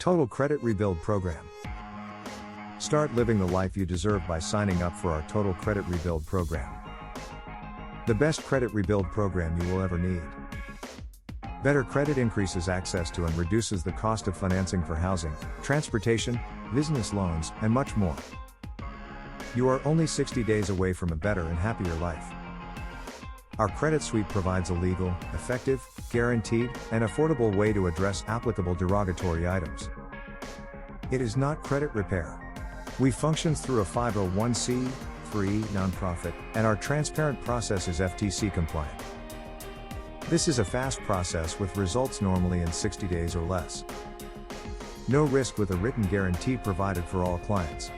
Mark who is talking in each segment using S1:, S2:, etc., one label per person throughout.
S1: Total Credit Rebuild Program. Start living the life you deserve by signing up for our Total Credit Rebuild Program. The best credit rebuild program you will ever need. Better credit increases access to and reduces the cost of financing for housing, transportation, business loans, and much more. You are only 60 days away from a better and happier life. Our credit suite provides a legal, effective, guaranteed, and affordable way to address applicable derogatory items. It is not credit repair. We function through a 501c3 nonprofit, and our transparent process is FTC compliant. This is a fast process with results normally in 60 days or less. No risk with a written guarantee provided for all clients.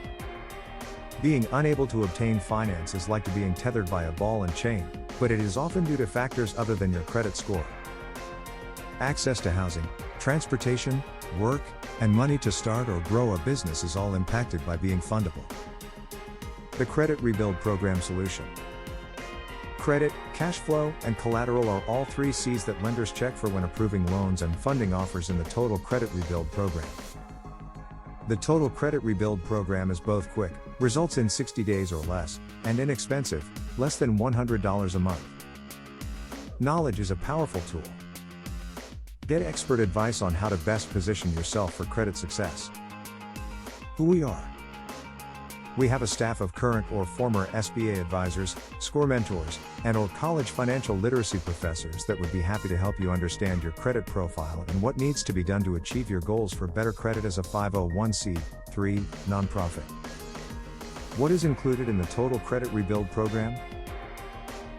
S1: Being unable to obtain finance is like being tethered by a ball and chain, but it is often due to factors other than your credit score. Access to housing, transportation, work, and money to start or grow a business is all impacted by being fundable. The Credit Rebuild Program Solution. Credit, cash flow, and collateral are all 3 C's that lenders check for when approving loans and funding offers in the Total Credit Rebuild Program. The Total Credit Rebuild Program is both quick, results in 60 days or less, and inexpensive, less than $100 a month. Knowledge is a powerful tool. Get expert advice on how to best position yourself for credit success. Who we are. We have a staff of current or former SBA advisors, SCORE mentors, and/or college financial literacy professors that would be happy to help you understand your credit profile and what needs to be done to achieve your goals for better credit as a 501c3 nonprofit. What is included in the Total Credit Rebuild Program?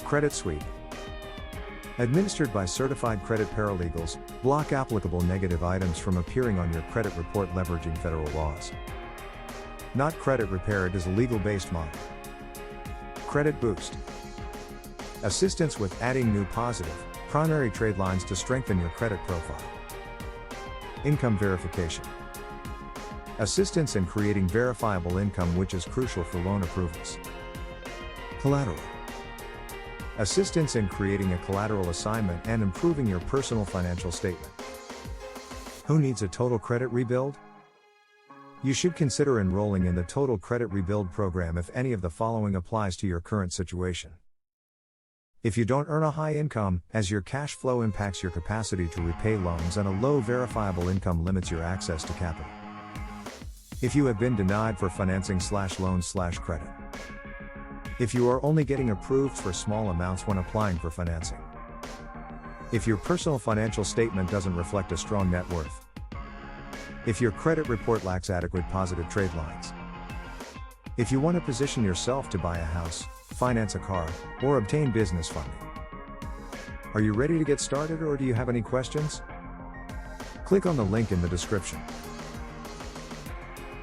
S1: Credit Suite. Administered by certified credit paralegals, block applicable negative items from appearing on your credit report leveraging federal laws. Not credit repair, it is a legal-based model. Credit Boost. Assistance with adding new positive, primary trade lines to strengthen your credit profile. Income verification. Assistance in creating verifiable income, which is crucial for loan approvals. Collateral. Assistance in creating a collateral assignment and improving your personal financial statement. Who needs a total credit rebuild? You should consider enrolling in the Total Credit Rebuild Program if any of the following applies to your current situation. If you don't earn a high income, as your cash flow impacts your capacity to repay loans and a low verifiable income limits your access to capital. If you have been denied for financing/loans/credit. If you are only getting approved for small amounts when applying for financing. If your personal financial statement doesn't reflect a strong net worth. If your credit report lacks adequate positive trade lines. If you want to position yourself to buy a house, finance a car, or obtain business funding. Are you ready to get started, or do you have any questions? Click on the link in the description.